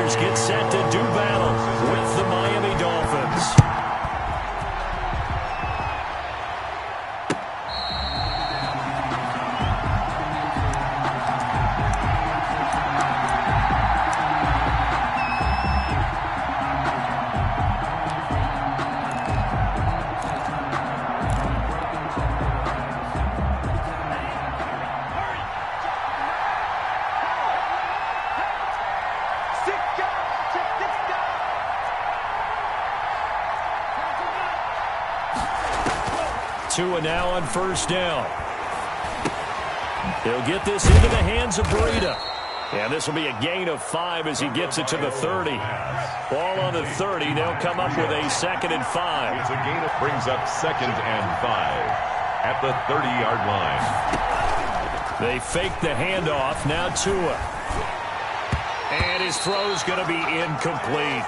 Steelers get set to do battle with the Miami Dolphins. Tua now on first down. He'll get this into the hands of Breida. And this will be a gain of 5 as he gets it to the 30. Ball on the 30. They'll come up with a 2nd and 5. It's a gain that brings up 2nd and 5 at the 30-yard line. They fake the handoff. Now Tua. And his throw's going to be incomplete.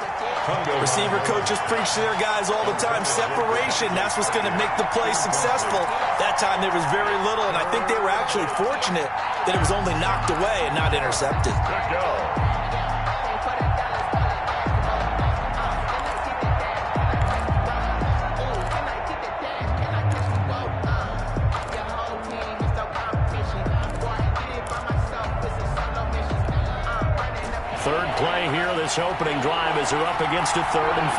Receiver coaches preach to their guys all the time. Separation, that's what's going to make the play successful. That time there was very little, and I think they were actually fortunate that it was only knocked away and not intercepted. Let's go. Third play here, this opening drive as they're up against a 3rd and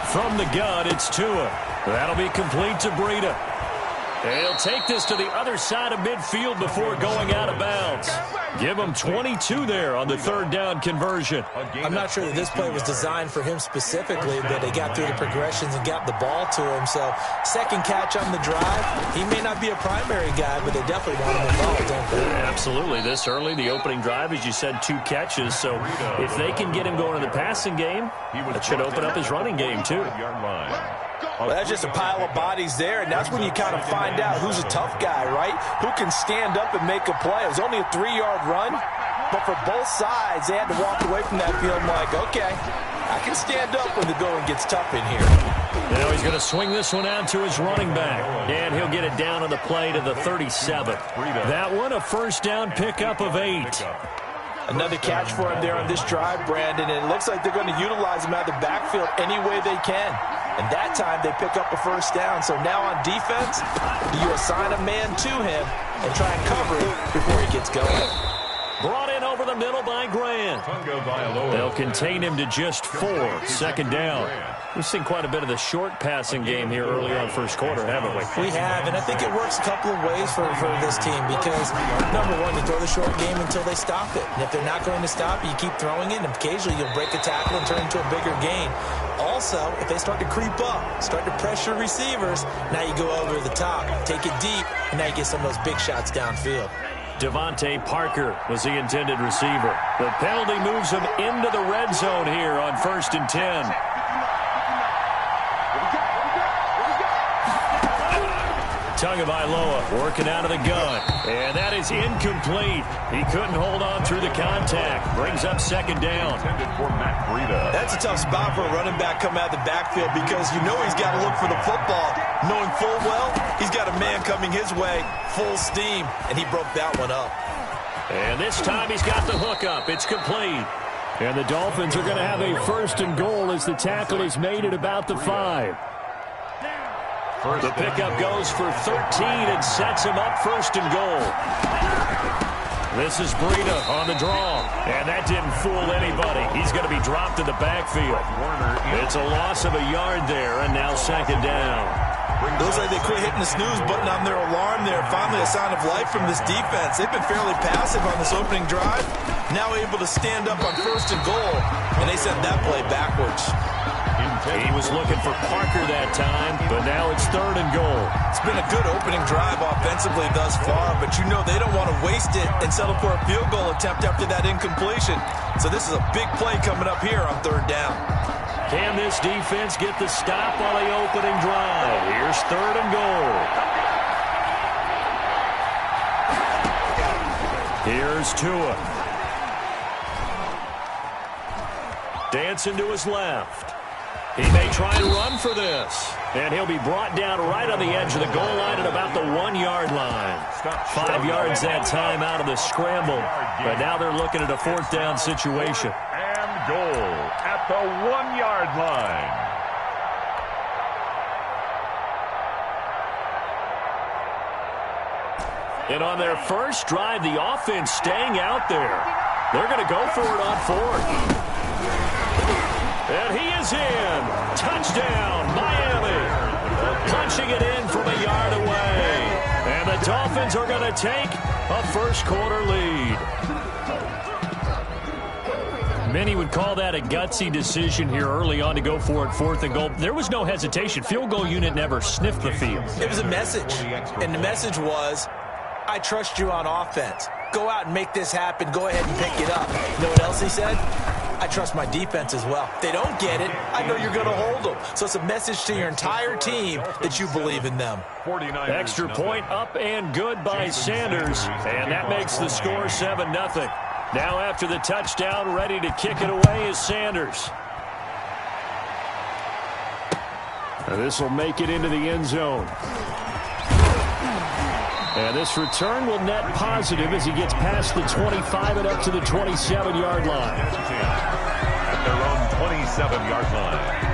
5. From the gun, it's Tua. That'll be complete to Breida. He'll take this to the other side of midfield before going out of bounds. Give him 22 there on the 3rd down conversion. I'm not sure that this play was designed for him specifically, but he got through the progressions and got the ball to him. So, second catch on the drive. He may not be a primary guy, but they definitely want him involved, don't they? Absolutely. This early, the opening drive, as you said, 2 catches. So, if they can get him going in the passing game, that should open up his running game, too. Well, that's just a pile of bodies there, and that's when you kind of find out who's a tough guy, right? Who can stand up and make a play. It was only a 3-yard run, but for both sides, they had to walk away from that feeling like, okay, I can stand up when the going gets tough in here. Now he's going to swing this one out to his running back, and he'll get it down on the play to the 37. That one, a first down pickup of 8. Another catch for him there on this drive, Brandon, and it looks like they're going to utilize him out of the backfield any way they can. And that time they pick up a first down. So now on defense, you assign a man to him and try and cover it before he gets going. Brought in over the middle by Grant. They'll contain him to just 4. 2nd down. We've seen quite a bit of the short passing game here early on first quarter, haven't we? We have, and I think it works a couple of ways for this team because, number one, you throw the short game until they stop it. And if they're not going to stop it, you keep throwing it, and occasionally you'll break a tackle and turn into a bigger gain. Also, if they start to creep up, start to pressure receivers, now you go over the top, take it deep, and now you get some of those big shots downfield. Devontae Parker was the intended receiver. The penalty moves him into the red zone here on 1st and 10. Tagovailoa working out of the gun. And that is incomplete. He couldn't hold on through the contact. Brings up 2nd down. That's a tough spot for a running back coming out of the backfield because you know he's got to look for the football, knowing full well he's got a man coming his way, full steam, and he broke that one up. And this time he's got the hook up. It's complete. And the Dolphins are going to have a 1st and goal as the tackle is made at about the 5. The pickup goes for 13 and sets him up 1st and goal. This is Breida on the draw. And that didn't fool anybody. He's going to be dropped in the backfield. It's a loss of a yard there, and now 2nd down. It looks like they quit hitting the snooze button on their alarm there. Finally a sign of life from this defense. They've been fairly passive on this opening drive. Now able to stand up on 1st and goal, and they sent that play backwards. He was looking for Parker that time, but now it's 3rd and goal. It's been a good opening drive offensively thus far, but you know they don't want to waste it and settle for a field goal attempt after that incompletion. So this is a big play coming up here on 3rd down. Can this defense get the stop on the opening drive? Here's 3rd and goal. Here's Tua. Dancing to his left. He may try to run for this. And he'll be brought down right on the edge of the goal line at about the 1-yard line. 5 yards that time out of the scramble. But now they're looking at a 4th down situation. And goal at the 1-yard line. And on their first drive, the offense staying out there. They're going to go for it on 4th. And he is in. Touchdown, Miami. Punching it in from a yard away. And the Dolphins are going to take a first-quarter lead. Many would call that a gutsy decision here early on to go for it 4th and goal. There was no hesitation. Field goal unit never sniffed the field. It was a message. And the message was, I trust you on offense. Go out and make this happen. Go ahead and pick it up. You know what else he said? I trust my defense as well. If they don't get it, I know you're going to hold them. So it's a message to your entire team that you believe in them. Extra point up and good by Sanders. And that makes the score 7-0. Now after the touchdown, ready to kick it away is Sanders. This will make it into the end zone. And this return will net positive as he gets past the 25 and up to the 27-yard line. At their own 27-yard line.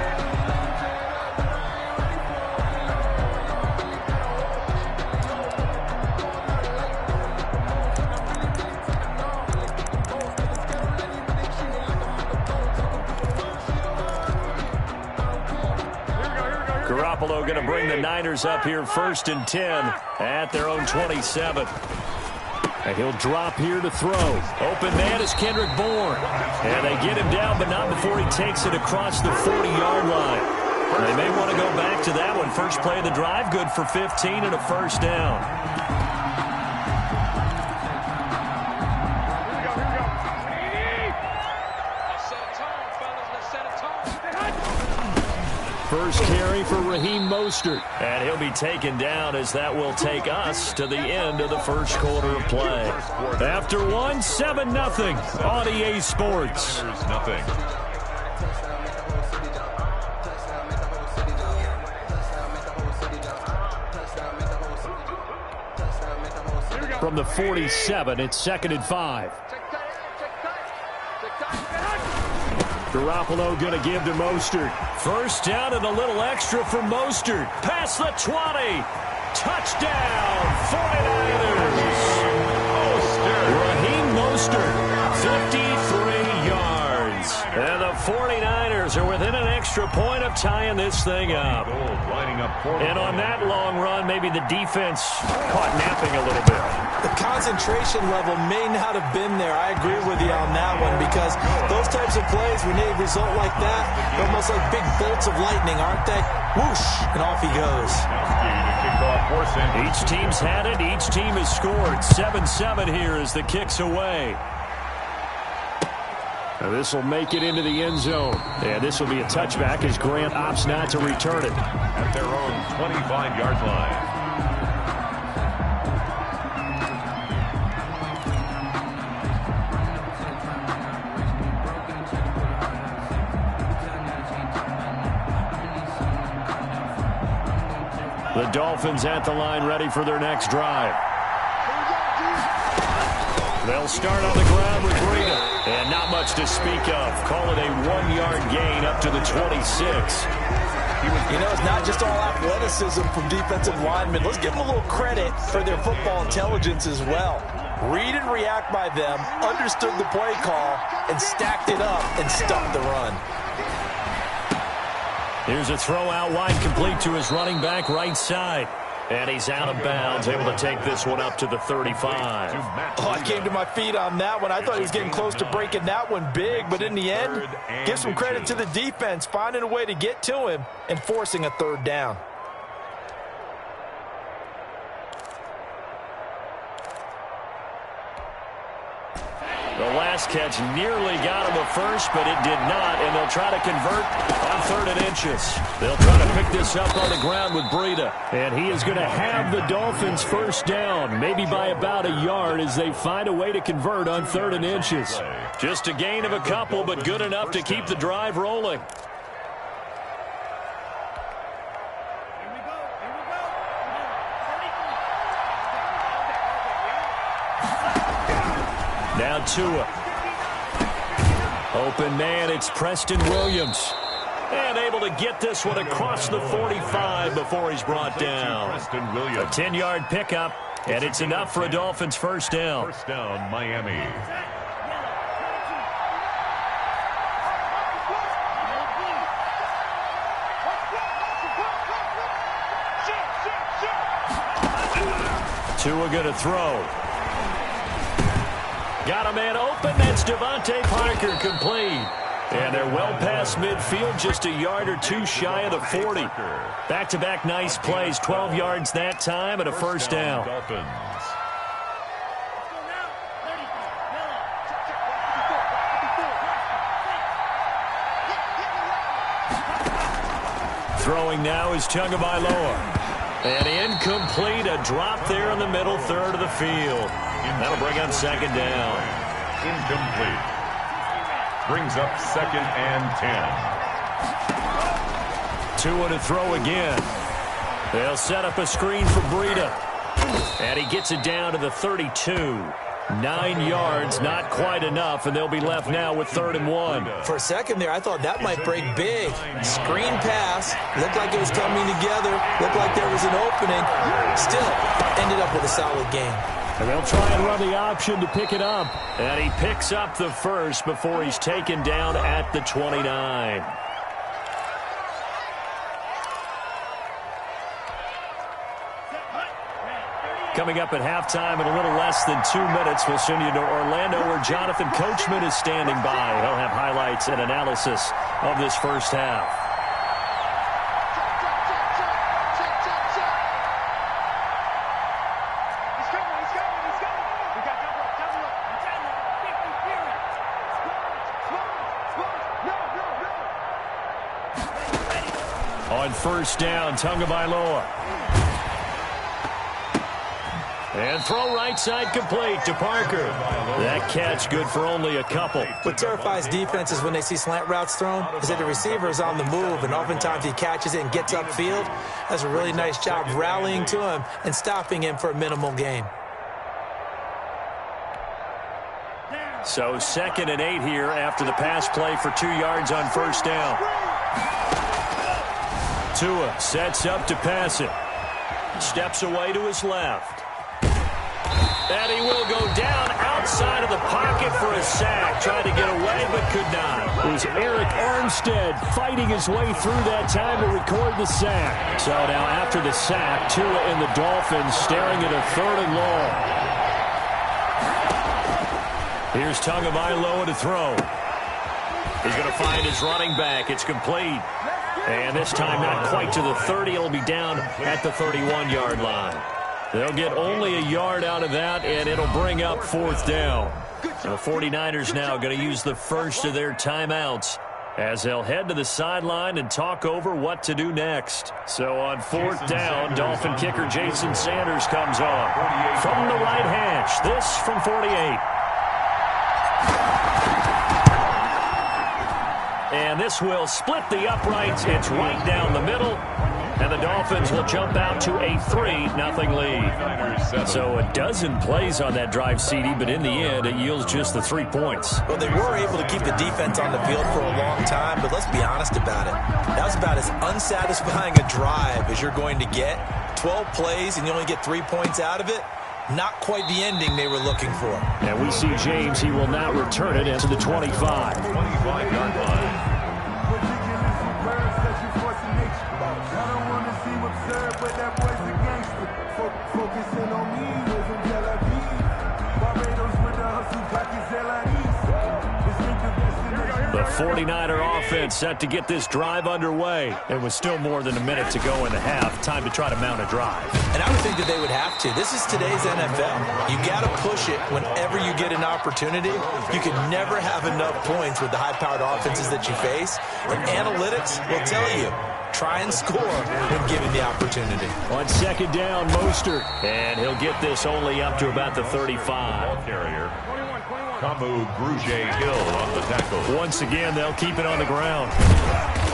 Garoppolo going to bring the Niners up here 1st and 10 at their own 27. And he'll drop here to throw. Open man is Kendrick Bourne. And they get him down, but not before he takes it across the 40-yard line. They may want to go back to that one. First play of the drive, good for 15 and a first down. First carry for Raheem Mostert. And he'll be taken down as that will take us to the end of the first quarter of play. After one, 7-0 on EA Sports. Nothing. From the 47, it's 2nd and 5. Garoppolo going to give to Mostert. First down and a little extra for Mostert. Past the 20. Touchdown, 49ers. Raheem Mostert, 53 yards. And the 49ers are within an extra point of tying this thing up. And on that long run, maybe the defense caught napping a little bit. The concentration level may not have been there. I agree with you on that one because those types of plays, when they result like that, they're almost like big bolts of lightning, aren't they? Whoosh, and off he goes. Each team's had it. Each team has scored. 7-7 here as the kick's away. Now this will make it into the end zone. And this will be a touchback as Grant opts not to return it. At their own 25-yard line. The Dolphins at the line ready for their next drive. They'll start on the ground with Breida. And not much to speak of. Call it a 1-yard gain up to the 26. You know, it's not just all athleticism from defensive linemen. Let's give them a little credit for their football intelligence as well. Read and react by them, understood the play call, and stacked it up and stuffed the run. Here's a throw out wide, complete to his running back right side. And he's out of bounds, able to take this one up to the 35. Oh, I came to my feet on that one. I thought he was getting close to breaking that one big, but in the end, give some credit to the defense, finding a way to get to him and forcing a 3rd down. The last catch nearly got him a first, but it did not, and they'll try to convert on 3rd and inches. They'll try to pick this up on the ground with Breida, and he is going to have the Dolphins first down, maybe by about a yard as they find a way to convert on 3rd and inches. Just a gain of a couple, but good enough to keep the drive rolling. Now Tua. Open man, it's Preston Williams. And able to get this one across the 45 before he's brought down. Preston Williams. A 10-yard pickup, and it's enough for a Dolphins first down. First down, Miami. Tua going to throw. Got a man open. That's Devontae Parker, complete. And they're well past midfield, just a yard or two shy of the 40. Back-to-back nice plays, 12 yards that time and a first down. Dolphins. Throwing now is Tagovailoa. And incomplete, a drop there in the middle third of the field. That'll bring up second down. Incomplete. Brings up second and 10. Tua to throw again. They'll set up a screen for Breida. And he gets it down to the 32. 9 yards, not quite enough, and they'll be left now with 3rd and 1. For a second there, I thought that might break big. Screen pass. Looked like it was coming together. Looked like there was an opening. Still, ended up with a solid game. And they'll try and run the option to pick it up. And he picks up the first before he's taken down at the 29. Coming up at halftime in a little less than 2 minutes, we'll send you to Orlando where Jonathan Coachman is standing by. He'll have highlights and analysis of this first half. On first down, Tagovailoa. And throw right side complete to Parker. That catch good for only a couple. What terrifies defenses when they see slant routes thrown is that the receiver is on the move, and oftentimes he catches it and gets upfield. Does a really nice job rallying to him and stopping him for a minimal gain. So 2nd and 8 here after the pass play for 2 yards on first down. Tua sets up to pass it. Steps away to his left. And he will go down outside of the pocket for a sack. Tried to get away, but could not. It was Eric Armstead fighting his way through that time to record the sack. So now after the sack, Tua and the Dolphins staring at a 3rd and long. Here's Tagovailoa to throw. He's going to find his running back. It's complete. And this time not quite to the 30. It'll be down at the 31-yard line. They'll get only a yard out of that, and it'll bring up 4th down. So the 49ers now going to use the first of their timeouts as they'll head to the sideline and talk over what to do next. So on 4th down, Dolphin kicker Jason Sanders comes on. From the right hash, this from 48. And this will split the uprights. It's right down the middle. And the Dolphins will jump out to a 3-0 lead. So a dozen plays on that drive, CD, but in the end, it yields just the 3 points. Well, they were able to keep the defense on the field for a long time, but let's be honest about it. That was about as unsatisfying a drive as you're going to get. 12 plays and you only get 3 points out of it. Not quite the ending they were looking for. And we see James. He will not return it into the 25. 25-yard line. The 49er offense set to get this drive underway. It was still more than a minute to go in the half. Time to try to mount a drive. And I would think that they would have to. This is today's NFL. You got to push it whenever you get an opportunity. You can never have enough points with the high-powered offenses that you face. And analytics will tell you, try and score when given the opportunity. On 2nd down, Mostert. And he'll get this only up to about the 35. Ball carrier. Kamu Grugier-Hill on the tackle. Once again, they'll keep it on the ground.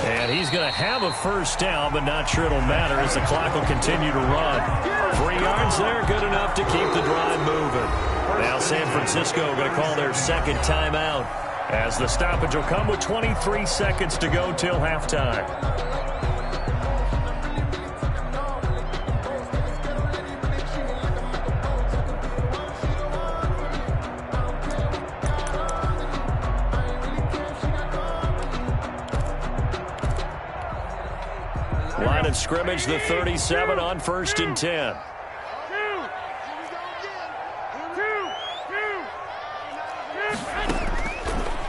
And he's going to have a first down, but not sure it'll matter as the clock will continue to run. 3 yards there, good enough to keep the drive moving. Now San Francisco going to call their second timeout, as the stoppage will come with 23 seconds to go till halftime. Line of scrimmage, the 37 on 1st and 10.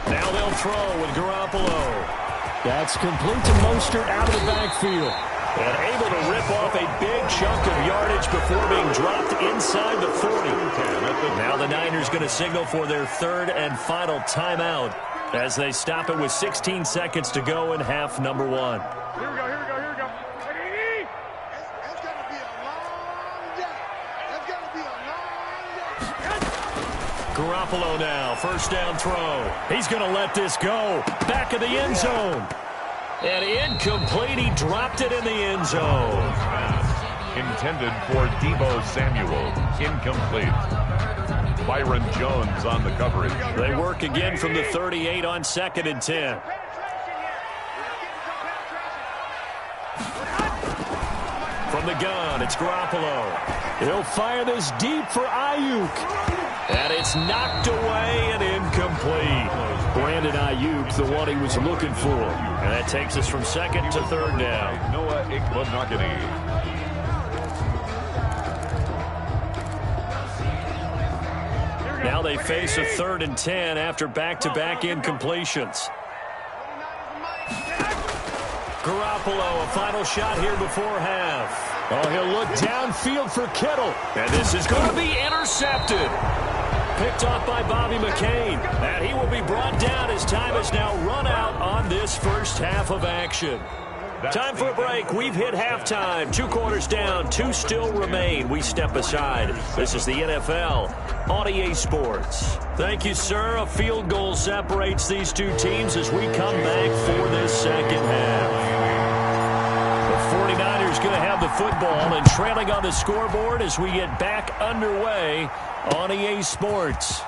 Now they'll throw with Garoppolo. That's complete to Mostert out of the backfield. And able to rip off a big chunk of yardage before being dropped inside the 40. Now the Niners going to signal for their third and final timeout as they stop it with 16 seconds to go in half number 1. Here we go. It's going to be a long day. Garoppolo now, first down throw. He's going to let this go. Back of the end zone. And incomplete. He dropped it in the end zone. Intended for Deebo Samuel. Incomplete. Byron Jones on the coverage. They work again from the 38 on 2nd and 10. From the gun, it's Garoppolo. He'll fire this deep for Ayuk. And it's knocked away and incomplete. Brandon Ayuk, the one he was looking for. And that takes us from 2nd to 3rd down. Noah Igbinoghene. Now they face a 3rd and 10 after back-to-back incompletions. Garoppolo, a final shot here before half. Oh, he'll look downfield for Kittle. And this is going to be intercepted. Picked off by Bobby McCain. And he will be brought down as time has now run out on this first half of action. Time for a break. We've hit halftime. 2 quarters down. 2 still remain. We step aside. This is the NFL on EA Sports. Thank you, sir. A field goal separates these two teams as we come back for this second half. The 49ers going to have the football and trailing on the scoreboard as we get back underway on EA Sports.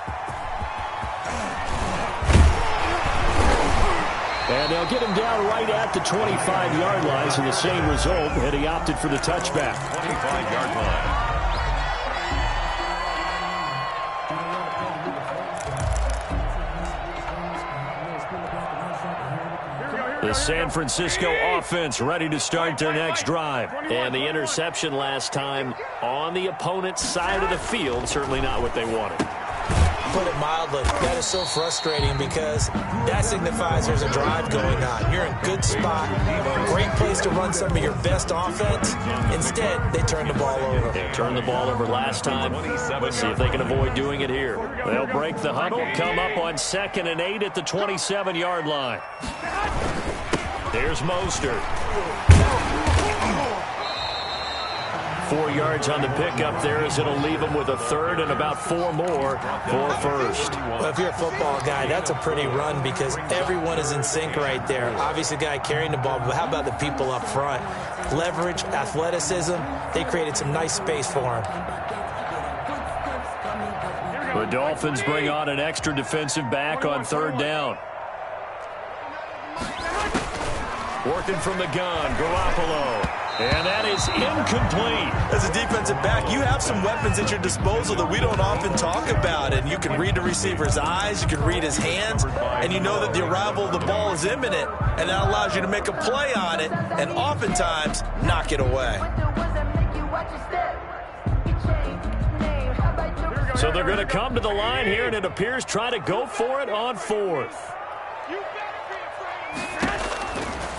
And they'll get him down right at the 25-yard line, so the same result, and he opted for the touchback. 25-yard line. The San Francisco offense ready to start their next drive. And the interception last time on the opponent's side of the field, certainly not what they wanted. Put it mildly, that is so frustrating because that signifies there's a drive going on. You're in a good spot, great place to run some of your best offense. Instead, they turn the ball over. They turned the ball over last time. Let's see if they can avoid doing it here. They'll break the huddle, come up on 2nd and 8 at the 27-yard line. There's Mostert. 4 yards on the pickup there as it'll leave him with a 3rd and about 4 more for first. Well, if you're a football guy, that's a pretty run because everyone is in sync right there. Obviously, the guy carrying the ball, but how about the people up front? Leverage, athleticism, they created some nice space for him. The Dolphins bring on an extra defensive back on 3rd down. Working from the gun, Garoppolo. And that is incomplete. As a defensive back, you have some weapons at your disposal that we don't often talk about. And you can read the receiver's eyes, you can read his hands, and you know that the arrival of the ball is imminent. And that allows you to make a play on it and oftentimes knock it away. So they're going to come to the line here, and it appears try to go for it on 4th.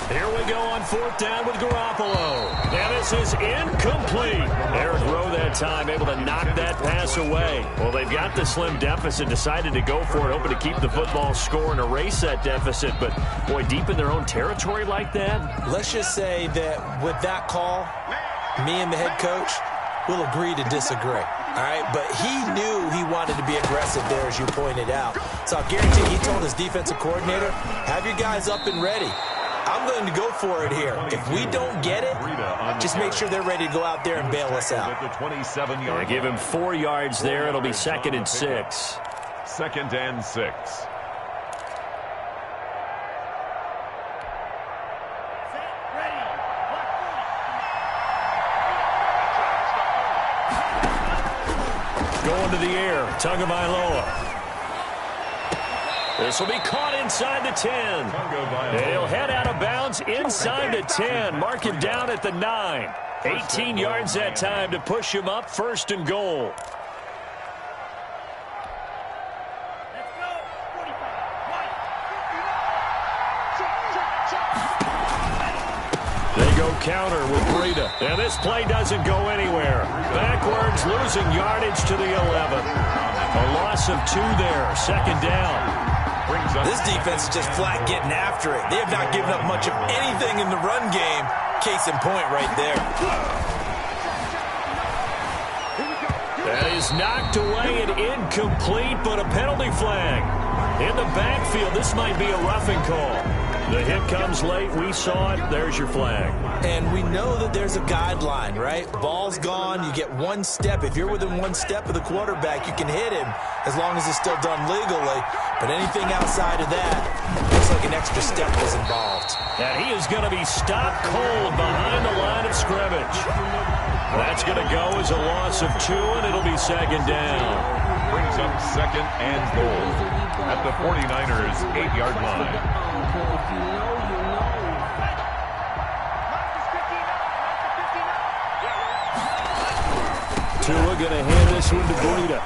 Here we go on 4th down with Garoppolo. And this is incomplete. Eric Rowe that time able to knock that pass away. Well, they've got the slim deficit, decided to go for it, hoping to keep the football score and erase that deficit. But, boy, deep in their own territory like that. Let's just say that with that call, me and the head coach will agree to disagree. All right, but he knew he wanted to be aggressive there, as you pointed out. So I'll guarantee he told his defensive coordinator, have your guys up and ready. I'm going to go for it here. If we don't get it, just make sure they're ready to go out there and bail us out. They give him 4 yards there. It'll be 2nd and 6. 2nd and 6. Going to the air, Tagovailoa. This will be caught inside the 10. And he'll head out of bounds inside the 10. Mark him down at the 9. 18 yards that time to push him up, 1st and goal. They go counter with Breida. And this play doesn't go anywhere. Backwards, losing yardage to the 11. A loss of 2 there, 2nd down. This defense is just flat getting after it. They have not given up much of anything in the run game. Case in point right there. That is knocked away and incomplete, but a penalty flag. In the backfield, this might be a roughing call. The hit comes late. We saw it. There's your flag. And we know that there's a guideline, right? Ball's gone. You get 1 step. If you're within 1 step of the quarterback, you can hit him as long as it's still done legally. But anything outside of that, looks like an extra step was involved. And he is going to be stopped cold behind the line of scrimmage. That's going to go as a loss of 2, and it'll be 2nd down. Brings up 2nd and goal at the 49ers' 8-yard line. Tua going to hand this one to Breida.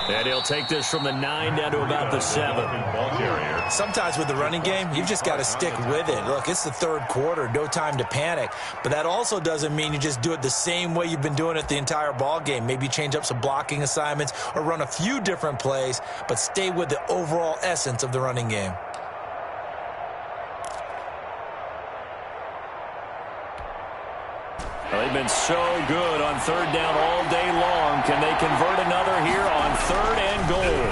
And he'll take this from the 9 down to about the 7. Sometimes with the running game, you've just got to stick with it. Look, it's the 3rd quarter, no time to panic. But that also doesn't mean you just do it the same way you've been doing it the entire ball game. Maybe change up some blocking assignments or run a few different plays, but stay with the overall essence of the running game. Well, they've been so good on 3rd down all day long. Can they convert another here on 3rd and goal?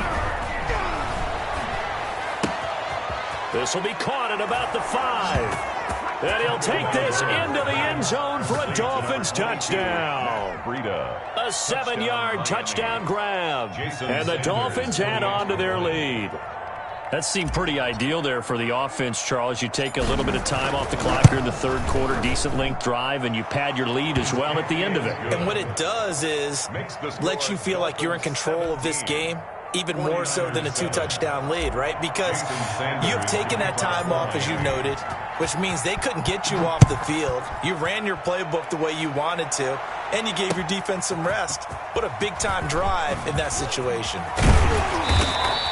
This will be caught at about the 5. And he'll take this into the end zone for a Dolphins touchdown. A 7-yard touchdown grab. And the Dolphins add on to their lead. That seemed pretty ideal there for the offense, Charles. You take a little bit of time off the clock here in the 3rd quarter, decent length drive, and you pad your lead as well at the end of it. And what it does is let you feel like you're in control of this game, even more so than a 2-touchdown lead, right? Because you've taken that time off, as you noted, which means they couldn't get you off the field. You ran your playbook the way you wanted to, and you gave your defense some rest. What a big-time drive in that situation.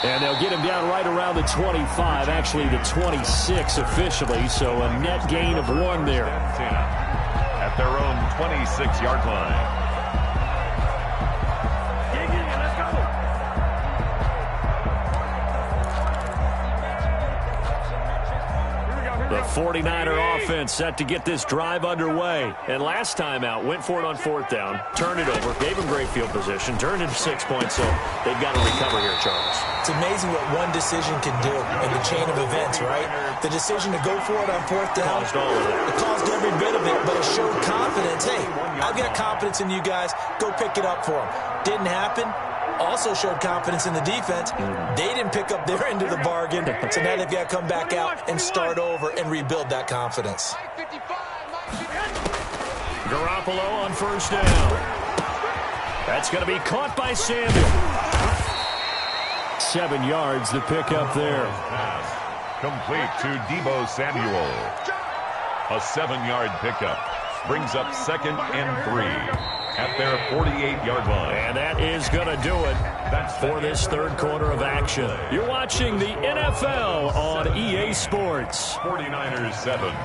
And they'll get him down right around the 25, actually the 26 officially, so a net gain of 1 there. At their own 26-yard line. The 49er offense set to get this drive underway. And last time out, went for it on 4th down, turned it over, gave him great field position, turned into 6 points, so they've got to recover here, Charles. It's amazing what one decision can do in the chain of events, right? The decision to go for it on 4th down, Caused all of it. It caused every bit of it, but it showed confidence. Hey, I've got confidence in you guys. Go pick it up for them. Didn't happen. Also showed confidence in the defense. They didn't pick up their end of the bargain, so now they've got to come back out and start over and rebuild that confidence. Garoppolo on 1st down. That's going to be caught by Samuel. 7 yards to pick up there. Complete to Deebo Samuel. A 7-yard pickup. Brings up 2nd and 3. At their 48-yard line. And that is going to do it for this 3rd quarter of action. You're watching the NFL on EA Sports. 49ers 7.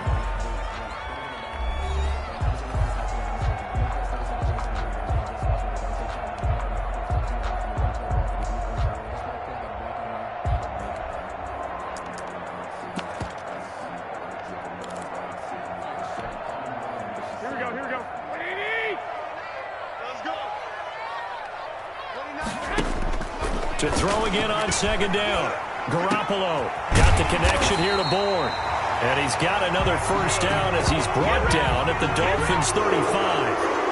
To throw again on 2nd down. Garoppolo got the connection here to Bourne. And he's got another first down as he's brought down at the Dolphins' 35.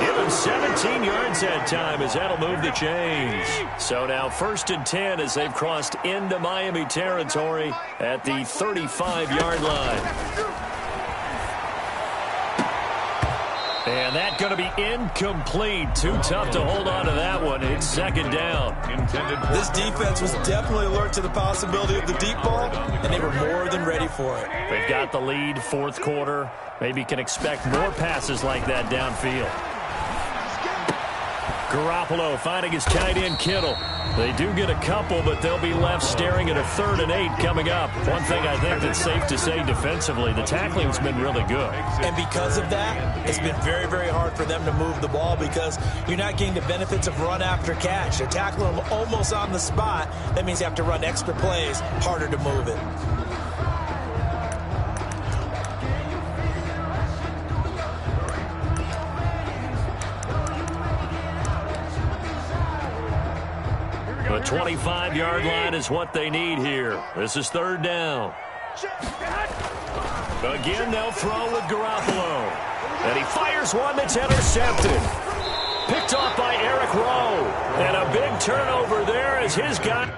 Give him 17 yards that time as that'll move the chains. So now 1st and 10 as they've crossed into Miami territory at the 35-yard line. And that's going to be incomplete. Too tough to hold on to that one. It's 2nd down. This defense was definitely alert to the possibility of the deep ball, and they were more than ready for it. They've got the lead, 4th quarter. Maybe can expect more passes like that downfield. Garoppolo finding his tight end Kittle. They do get a couple, but they'll be left staring at a 3rd and 8 coming up. One thing I think that's safe to say defensively, the tackling's been really good. And because of that, it's been very, very hard for them to move the ball because you're not getting the benefits of run after catch. They're tackling them almost on the spot. That means you have to run extra plays, harder to move it. The 25-yard line is what they need here. This is 3rd down. Again, they'll throw with Garoppolo. And he fires one that's intercepted. Picked off by Eric Rowe. And a big turnover there as his guy...